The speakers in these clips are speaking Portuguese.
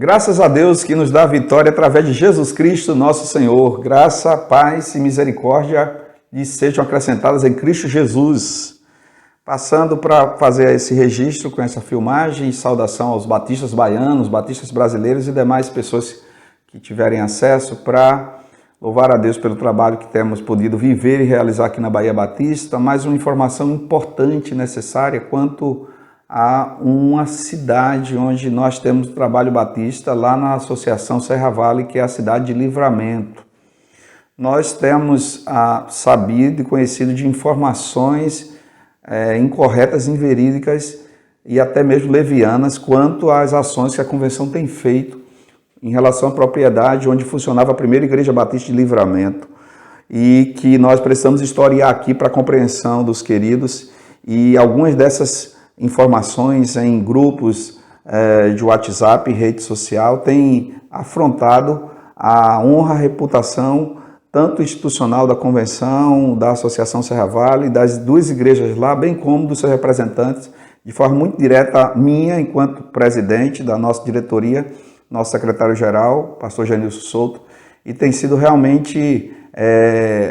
Graças a Deus que nos dá a vitória através de Jesus Cristo, nosso Senhor. Graça, paz e misericórdia lhe sejam acrescentadas em Cristo Jesus. Passando para fazer esse registro com essa filmagem, saudação aos batistas baianos, batistas brasileiros e demais pessoas que tiverem acesso, para louvar a Deus pelo trabalho que temos podido viver e realizar aqui na Bahia Batista. Mais uma informação importante e necessária quanto a uma cidade onde nós temos o trabalho batista, lá na Associação Serra Vale, que é a cidade de Livramento. Nós temos sabido e conhecido de informações incorretas, inverídicas e até mesmo levianas quanto às ações que a convenção tem feito em relação à propriedade onde funcionava a primeira igreja batista de Livramento, e que nós precisamos historiar aqui para a compreensão dos queridos. E algumas dessas informações em grupos de WhatsApp e rede social têm afrontado a honra, a reputação tanto institucional da Convenção, da Associação Serra Vale, das duas igrejas lá, bem como dos seus representantes, de forma muito direta minha, enquanto presidente da nossa diretoria, nosso secretário-geral, pastor Genilson Souto, e tem sido realmente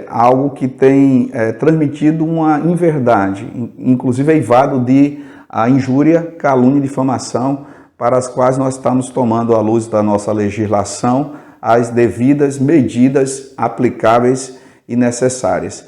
algo que tem transmitido uma inverdade, inclusive eivado de a injúria, calúnia e difamação, para as quais nós estamos tomando, à luz da nossa legislação, as devidas medidas aplicáveis e necessárias.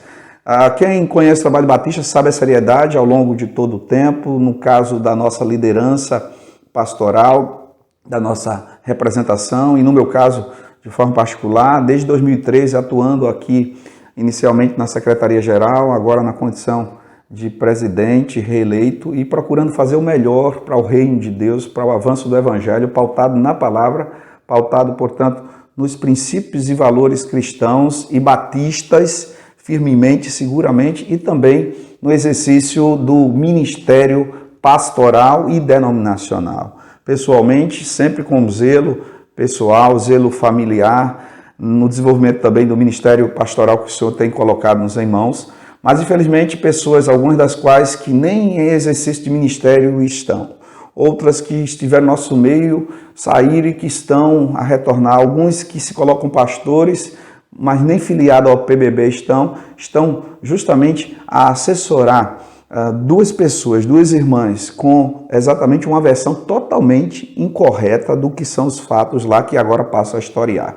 Quem conhece o trabalho batista sabe a seriedade ao longo de todo o tempo, no caso da nossa liderança pastoral, da nossa representação, e no meu caso, de forma particular, desde 2013, atuando aqui inicialmente na Secretaria-Geral, agora na condição de presidente reeleito e procurando fazer o melhor para o reino de Deus, para o avanço do Evangelho, pautado na palavra, pautado, portanto, nos princípios e valores cristãos e batistas, firmemente, seguramente, e também no exercício do ministério pastoral e denominacional. Pessoalmente, sempre com zelo pessoal, zelo familiar, no desenvolvimento também do ministério pastoral que o Senhor tem colocado-nos em mãos. Mas, infelizmente, pessoas, algumas das quais que nem em exercício de ministério estão, outras que estiveram no nosso meio, saíram e que estão a retornar, alguns que se colocam pastores, mas nem filiados ao PBB estão justamente a assessorar duas pessoas, duas irmãs, com exatamente uma versão totalmente incorreta do que são os fatos lá, que agora passo a historiar.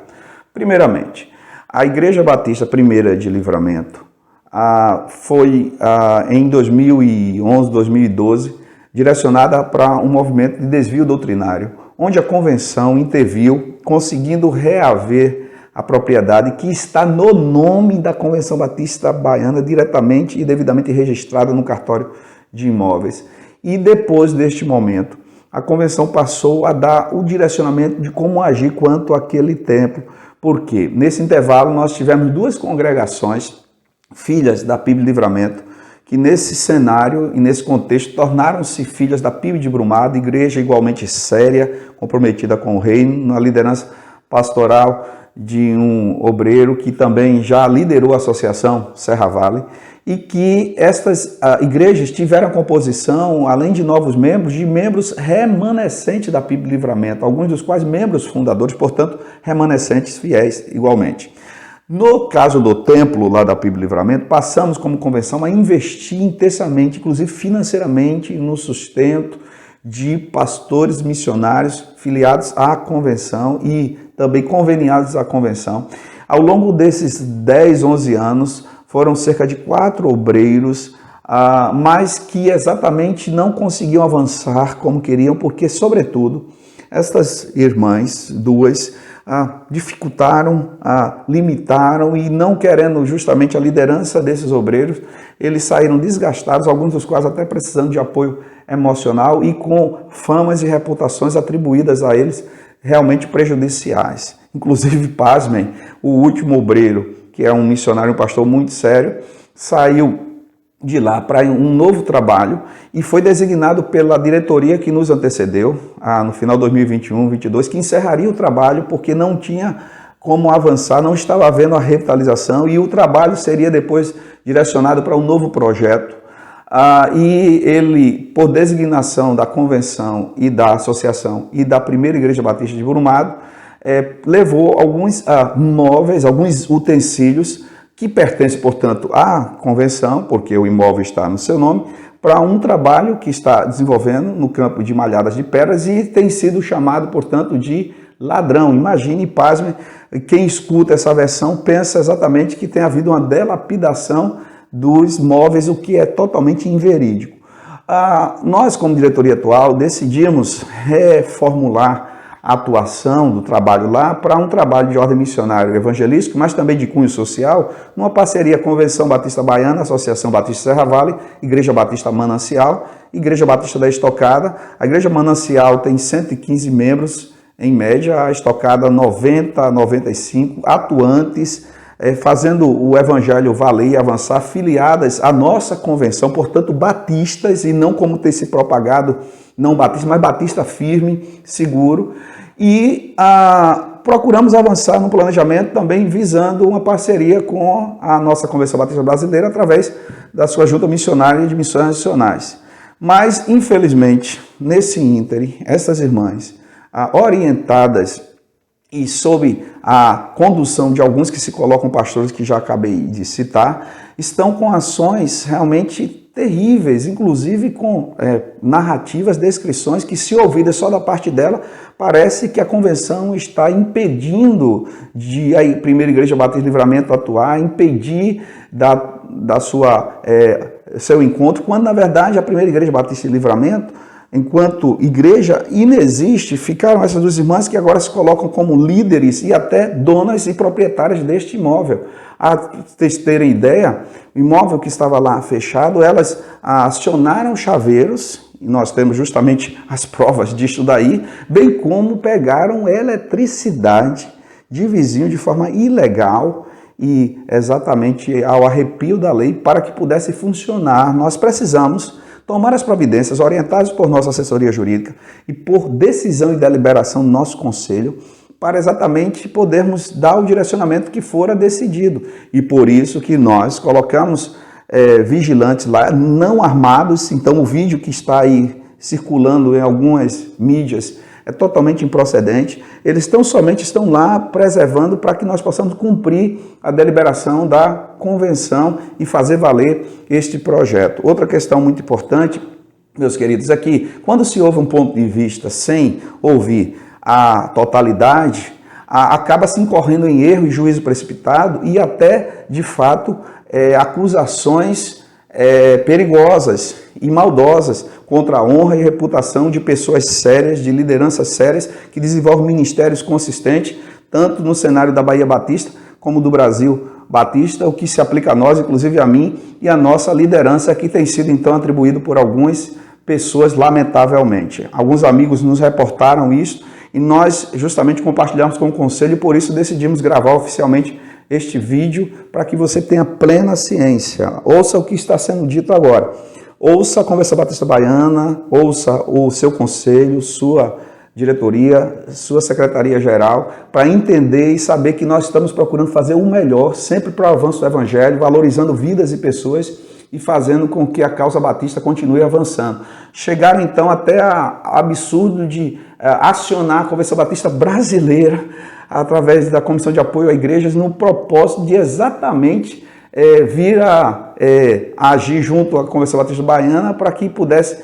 Primeiramente, a Igreja Batista Primeira de Livramento foi em 2011, 2012, direcionada para um movimento de desvio doutrinário, onde a convenção interviu, conseguindo reaver a propriedade que está no nome da Convenção Batista Baiana, diretamente e devidamente registrada no cartório de imóveis. E depois deste momento, a convenção passou a dar o direcionamento de como agir quanto àquele templo, porque nesse intervalo nós tivemos duas congregações, filhas da PIB de Livramento, que nesse cenário e nesse contexto tornaram-se filhas da PIB de Brumado, igreja igualmente séria, comprometida com o reino, na liderança pastoral de um obreiro que também já liderou a Associação Serra Vale, e que estas igrejas tiveram a composição, além de novos membros, de membros remanescentes da PIB de Livramento, alguns dos quais membros fundadores, portanto, remanescentes fiéis igualmente. No caso do templo lá da PIB Livramento, passamos como convenção a investir intensamente, inclusive financeiramente, no sustento de pastores missionários filiados à convenção e também conveniados à convenção. Ao longo desses 10, 11 anos, foram cerca de 4 obreiros, mas que exatamente não conseguiam avançar como queriam, porque, sobretudo, estas irmãs, duas, dificultaram, limitaram, e não querendo justamente a liderança desses obreiros, eles saíram desgastados, alguns dos quais até precisando de apoio emocional e com famas e reputações atribuídas a eles realmente prejudiciais. Inclusive, pasmem, o último obreiro, que é um missionário, um pastor muito sério, saiu de lá para um novo trabalho e foi designado pela diretoria que nos antecedeu, no final de 2021, 2022, que encerraria o trabalho porque não tinha como avançar, não estava havendo a revitalização, e o trabalho seria depois direcionado para um novo projeto E ele, por designação da convenção e da associação e da primeira Igreja Batista de Brumado, levou alguns móveis, alguns utensílios que pertencem, portanto, à convenção, porque o imóvel está no seu nome, para um trabalho que está desenvolvendo no campo de malhadas de pedras e tem sido chamado, portanto, de ladrão. Imagine, pasme, quem escuta essa versão pensa exatamente que tem havido uma delapidação dos móveis, o que é totalmente inverídico. Nós, como diretoria atual, decidimos reformular a atuação do trabalho lá para um trabalho de ordem missionária evangelística, mas também de cunho social, numa parceria Convenção Batista Baiana, Associação Batista Serra Vale, Igreja Batista Manancial, Igreja Batista da Estocada. A Igreja Manancial tem 115 membros, em média, a Estocada 90 a 95 atuantes, fazendo o evangelho valer e avançar, filiadas à nossa convenção, portanto, batistas, e não como ter se propagado, não batista, mas batista firme, seguro. E procuramos avançar no planejamento também visando uma parceria com a nossa Convenção Batista Brasileira através da sua junta missionária de missões nacionais. Mas, infelizmente, nesse ínterim, essas irmãs, orientadas e sob a condução de alguns que se colocam pastores que já acabei de citar, estão com ações realmente terríveis, inclusive com narrativas, descrições que, se ouvidas só da parte dela, parece que a convenção está impedindo de a Primeira Igreja Batista de Livramento atuar, impedir seu encontro, quando na verdade a Primeira Igreja Batista de Livramento, enquanto igreja inexiste, ficaram essas duas irmãs que agora se colocam como líderes e até donas e proprietárias deste imóvel. A vocês terem ideia, o imóvel que estava lá fechado, elas acionaram chaveiros, e nós temos justamente as provas disso daí, bem como pegaram eletricidade de vizinho de forma ilegal e exatamente ao arrepio da lei para que pudesse funcionar. Nós precisamos tomar as providências orientadas por nossa assessoria jurídica e por decisão e deliberação do nosso conselho para exatamente podermos dar o direcionamento que fora decidido. E por isso que nós colocamos vigilantes lá, não armados. Então o vídeo que está aí circulando em algumas mídias é totalmente improcedente. Eles estão lá preservando para que nós possamos cumprir a deliberação da convenção e fazer valer este projeto. Outra questão muito importante, meus queridos, é que quando se ouve um ponto de vista sem ouvir a totalidade, acaba se incorrendo em erro e juízo precipitado e até, de fato, acusações perigosas e maldosas contra a honra e reputação de pessoas sérias, de lideranças sérias, que desenvolvem ministérios consistentes, tanto no cenário da Bahia Batista como do Brasil Batista, o que se aplica a nós, inclusive a mim, e a nossa liderança, que tem sido então atribuído por algumas pessoas, lamentavelmente. Alguns amigos nos reportaram isso e nós justamente compartilhamos com o conselho e por isso decidimos gravar oficialmente este vídeo para que você tenha plena ciência. Ouça o que está sendo dito agora. Ouça a Convenção Batista Baiana, ouça o seu conselho, sua diretoria, sua secretaria-geral, para entender e saber que nós estamos procurando fazer o melhor, sempre para o avanço do Evangelho, valorizando vidas e pessoas e fazendo com que a causa batista continue avançando. Chegaram então até a absurdo de acionar a Convenção Batista Brasileira através da Comissão de Apoio a Igrejas no propósito de exatamente vir a agir junto à Convenção Batista Baiana para que pudesse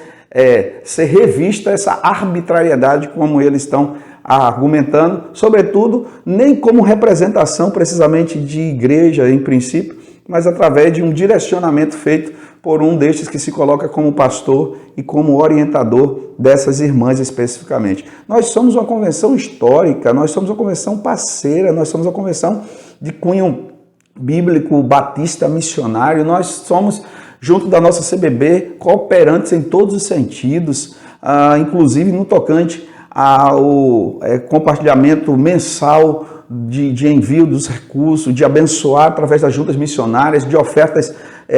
ser revista essa arbitrariedade como eles estão argumentando, sobretudo nem como representação precisamente de igreja em princípio, mas através de um direcionamento feito por um destes que se coloca como pastor e como orientador dessas irmãs especificamente. Nós somos uma convenção histórica, nós somos uma convenção parceira, nós somos uma convenção de cunho bíblico, batista, missionário, nós somos, junto da nossa CBB, cooperantes em todos os sentidos, inclusive no tocante ao compartilhamento mensal de envio dos recursos, de abençoar através das juntas missionárias, de ofertas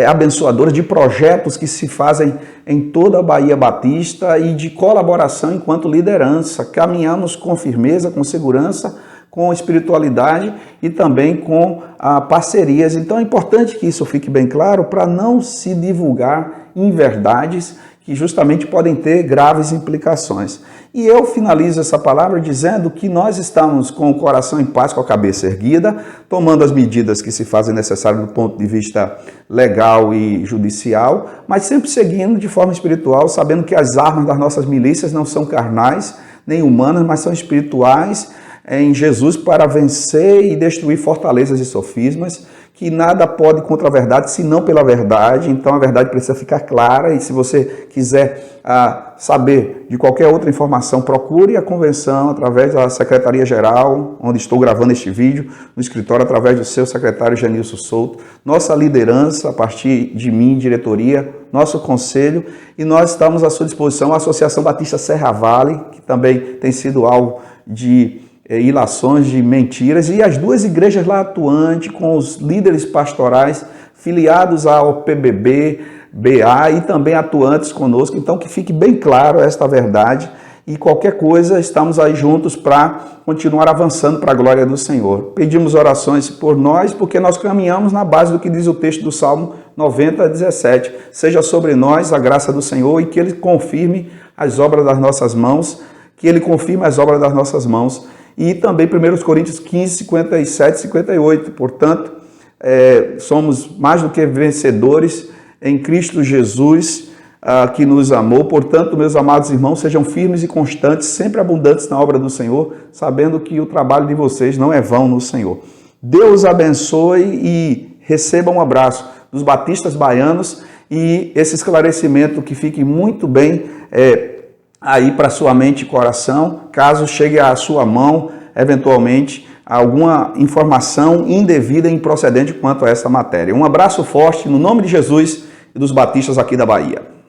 abençoadoras, de projetos que se fazem em toda a Bahia Batista e de colaboração enquanto liderança. Caminhamos com firmeza, com segurança, com espiritualidade e também com parcerias. Então é importante que isso fique bem claro para não se divulgar inverdades que justamente podem ter graves implicações. E eu finalizo essa palavra dizendo que nós estamos com o coração em paz, com a cabeça erguida, tomando as medidas que se fazem necessárias do ponto de vista legal e judicial, mas sempre seguindo de forma espiritual, sabendo que as armas das nossas milícias não são carnais nem humanas, mas são espirituais em Jesus para vencer e destruir fortalezas e sofismas, que nada pode contra a verdade, senão pela verdade. Então a verdade precisa ficar clara, e se você quiser saber de qualquer outra informação, procure a convenção através da Secretaria-Geral, onde estou gravando este vídeo, no escritório, através do seu secretário Genilson Souto, nossa liderança, a partir de mim, diretoria, nosso conselho, e nós estamos à sua disposição, a Associação Batista Serra Vale, que também tem sido alvo de ilações, de mentiras, e as duas igrejas lá atuantes, com os líderes pastorais filiados ao PBB, BA e também atuantes conosco. Então que fique bem claro esta verdade, e qualquer coisa estamos aí juntos para continuar avançando para a glória do Senhor. Pedimos orações por nós, porque nós caminhamos na base do que diz o texto do Salmo 90, 17. Seja sobre nós a graça do Senhor, e que Ele confirme as obras das nossas mãos, E também 1 Coríntios 15, 57 e 58. Portanto, somos mais do que vencedores em Cristo Jesus, que nos amou. Portanto, meus amados irmãos, sejam firmes e constantes, sempre abundantes na obra do Senhor, sabendo que o trabalho de vocês não é vão no Senhor. Deus abençoe e receba um abraço dos batistas baianos, e esse esclarecimento que fique muito bem aí para sua mente e coração, caso chegue à sua mão, eventualmente, alguma informação indevida e improcedente quanto a essa matéria. Um abraço forte no nome de Jesus e dos batistas aqui da Bahia.